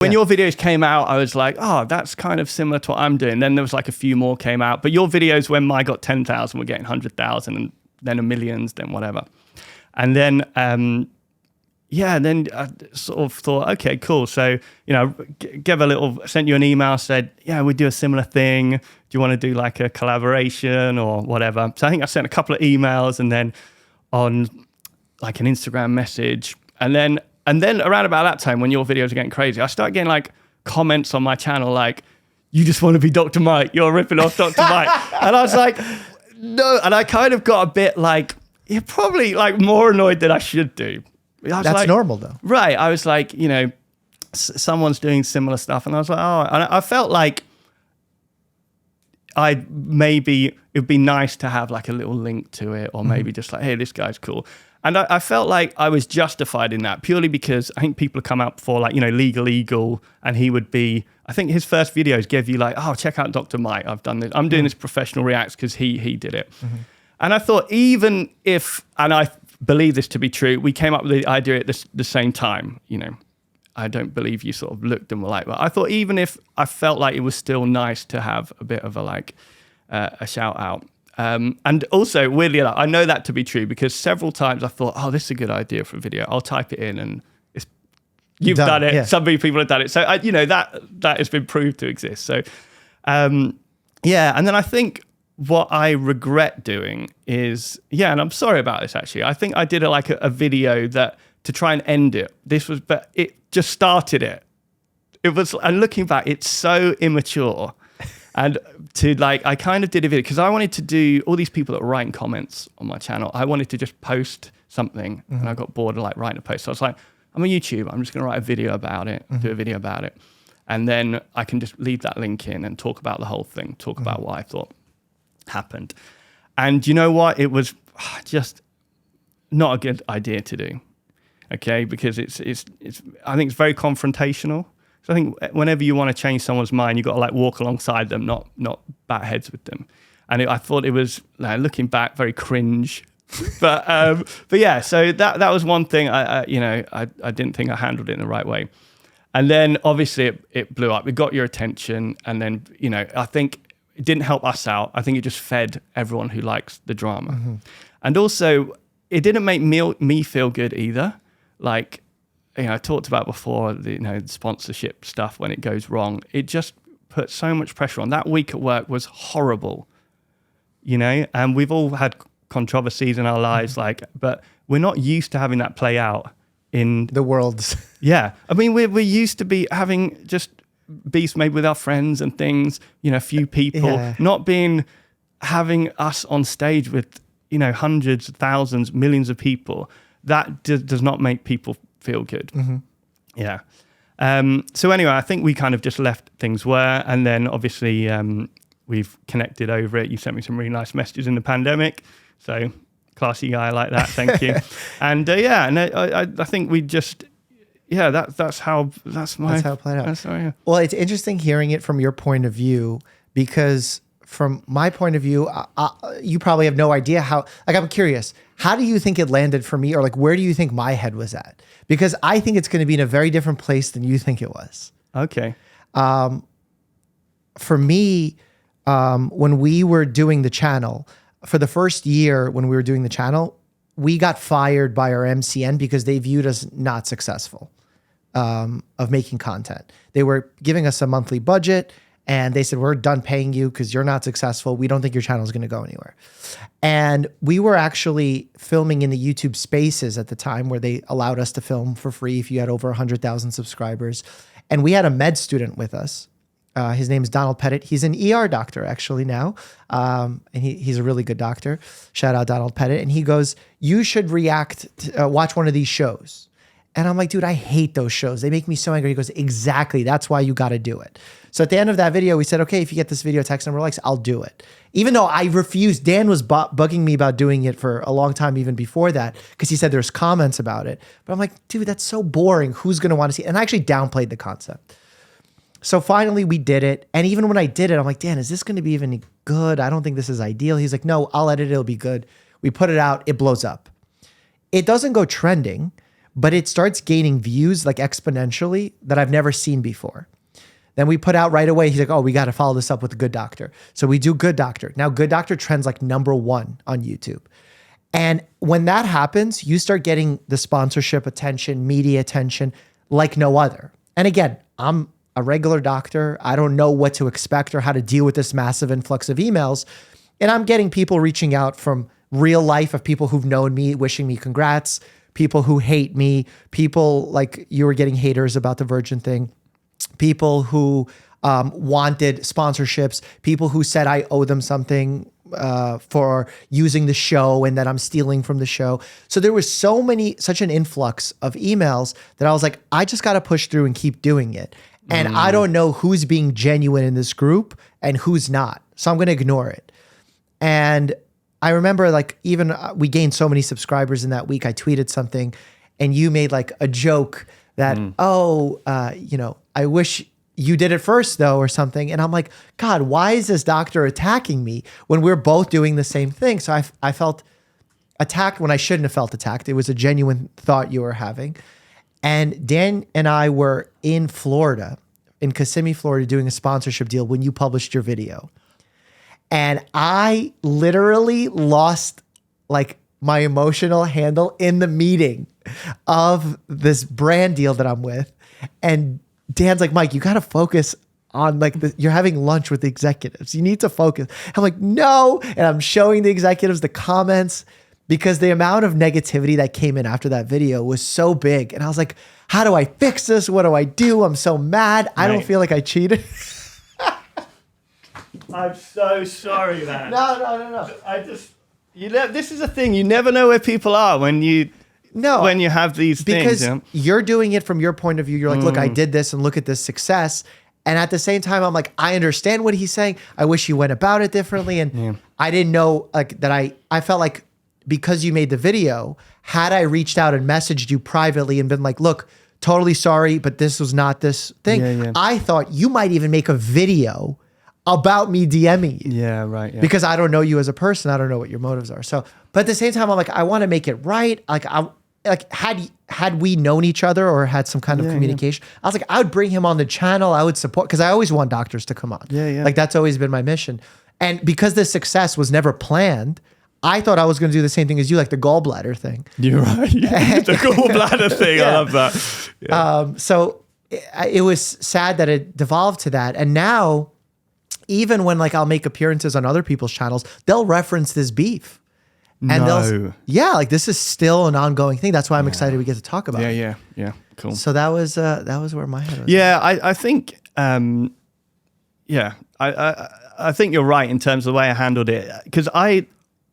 When your videos came out, I was like, oh, that's kind of similar to what I'm doing. Then there was like a few more came out. But your videos, when I got 10,000, were getting 100,000 and then a millions, then whatever. And then, then I sort of thought, okay, cool. So, sent you an email, said, yeah, we do a similar thing. Do you want to do like a collaboration or whatever? So I think I sent a couple of emails and then on like an Instagram message. And then around about that time when your videos are getting crazy, I started getting like comments on my channel like, you just want to be Dr. Mike, you're ripping off Dr. Mike. And I was like, no. And I kind of got a bit like, you're probably like more annoyed than I should do. That's like, normal though. Right. I was like, someone's doing similar stuff. And I was like, oh, and I felt like maybe it'd be nice to have like a little link to it or maybe just like, hey, this guy's cool. And I felt like I was justified in that purely because I think people have come out before like, Legal Eagle, and he would be, I think his first videos gave you like, oh, check out Dr. Mike. I've done this. I'm doing this professional reacts because he did it. And I thought even if, and I believe this to be true, we came up with the idea at the same time, I don't believe you sort of looked and were like, but I thought even if I felt like it was still nice to have a bit of a shout out. And also, weirdly enough, I know that to be true because several times I thought, oh, this is a good idea for a video. I'll type it in and you've done it. Yeah. Some people have done it. So, that has been proved to exist. So, and then I think what I regret doing is, and I'm sorry about this actually. I think I did a video that to try and end it. But it just started it. It was, and looking back, it's so immature. And I kind of did a video because I wanted to do all these people that were writing comments on my channel. I wanted to just post something and I got bored of writing a post. So I was like, I'm on YouTube. I'm just going to write a video about it, do a video about it. And then I can just leave that link in and talk about the whole thing, talk about what I thought happened. And you know what? It was just not a good idea to do. Okay. Because I think it's very confrontational. So I think whenever you want to change someone's mind, you've got to walk alongside them, not bat heads with them. And I thought it was, looking back, very cringe. but yeah, so that was one thing I didn't think I handled it in the right way. And then obviously it blew up. It got your attention. And then, I think it didn't help us out. I think it just fed everyone who likes the drama. And also it didn't make me feel good either. I talked about before, the sponsorship stuff when it goes wrong. It just put so much pressure on. That week at work was horrible, and we've all had controversies in our lives, but we're not used to having that play out in the world. Yeah. I mean, we're used to be having just beefs maybe with our friends and things, a few people, not having us on stage with, hundreds, thousands, millions of people. That does not make people feel good. Yeah. So anyway, I think we kind of just left things where, and then obviously we've connected over it. You sent me some really nice messages in the pandemic. So classy guy like that. Thank you. And I think we just, that's how it played out. Well, it's interesting hearing it from your point of view, because from my point of view, you probably have no idea how, I'm curious, how do you think it landed for me? Or where do you think my head was at? Because I think it's going to be in a very different place than you think it was. Okay. For me, when we were doing the channel, for the first year when we were doing the channel, we got fired by our MCN because they viewed us not successful of making content. They were giving us a monthly budget and they said, we're done paying you because you're not successful. We don't think your channel is going to go anywhere. And we were actually filming in the YouTube Spaces at the time where they allowed us to film for free if you had over 100,000 subscribers. And we had a med student with us. His name is Donald Pettit. He's an ER doctor actually now. And he's a really good doctor. Shout out Donald Pettit. And he goes, you should watch one of these shows. And I'm like, dude, I hate those shows. They make me so angry. He goes, exactly. That's why you got to do it. So at the end of that video, we said, okay, if you get this video text number of likes, I'll do it. Even though I refused, Dan was bugging me about doing it for a long time, even before that, because he said there's comments about it. But I'm like, dude, that's so boring. Who's going to want to see it? And I actually downplayed the concept. So finally we did it. And even when I did it, I'm like, Dan, is this going to be even good? I don't think this is ideal. He's like, no, I'll edit it. It'll be good. We put it out. It blows up. It doesn't go trending, but it starts gaining views like exponentially that I've never seen before. Then we put out right away, he's like, oh, we got to follow this up with the Good Doctor. So we do Good Doctor. Now Good Doctor trends like #1 on YouTube. And when that happens, you start getting the sponsorship attention, media attention like no other. And again, I'm a regular doctor. I don't know what to expect or how to deal with this massive influx of emails. And I'm getting people reaching out from real life of people who've known me, wishing me congrats, people who hate me, people like you were getting haters about the Virgin thing, people who wanted sponsorships, people who said I owe them something for using the show and that I'm stealing from the show. So there was such an influx of emails that I was like, I just got to push through and keep doing it. And I don't know who's being genuine in this group and who's not. So I'm going to ignore it. And I remember like even we gained so many subscribers in that week. I tweeted something and you made like a joke that, I wish you did it first though, or something. And I'm like, God, why is this doctor attacking me when we're both doing the same thing? So I felt attacked when I shouldn't have felt attacked. It was a genuine thought you were having. And Dan and I were in Florida, in Kissimmee, Florida, doing a sponsorship deal when you published your video. And I literally lost like my emotional handle in the meeting of this brand deal that I'm with. And Dan's like, Mike, you got to focus on like you're having lunch with the executives. You need to focus. I'm like, no. And I'm showing the executives the comments because the amount of negativity that came in after that video was so big. And I was like, how do I fix this? What do I do? I'm so mad. I don't feel like I cheated. I'm so sorry, man. No. This is a thing. You never know where people are when you have these things. Because you're doing it from your point of view. You're like, look, I did this and look at this success. And at the same time, I'm like, I understand what he's saying. I wish you went about it differently. And I didn't know like that. I felt like because you made the video, had I reached out and messaged you privately and been like, look, totally sorry, but this was not this thing. I thought you might even make a video about me DMing you. Yeah, right. Yeah. Because I don't know you as a person. I don't know what your motives are. So, but at the same time, I'm like, I want to make it right. Like had we known each other or had some kind of communication, I was like, I would bring him on the channel. I would support, because I always want doctors to come on. Like that's always been my mission. And because this success was never planned, I thought I was going to do the same thing as you, like the gallbladder thing. You're right. The gallbladder thing. I love that. Yeah. So it was sad that it devolved to that. And now, even when like I'll make appearances on other people's channels, they'll reference this beef. And like this is still an ongoing thing. That's why I'm excited we get to talk about it. Yeah. Cool. So that was where my head was. Yeah, I think I think you're right in terms of the way I handled it, because I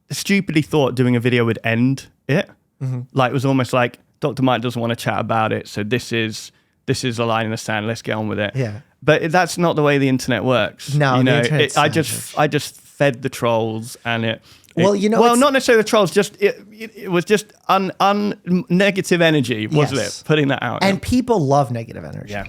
stupidly thought doing a video would end it. Like it was almost like Dr. Mike doesn't want to chat about it, so this is a line in the sand. Let's get on with it. Yeah. But that's not the way the internet works. No, the internet's I just fed the trolls, and not necessarily the trolls. Just it was just negative energy, wasn't it? Putting that out, and people love negative energy. Yeah.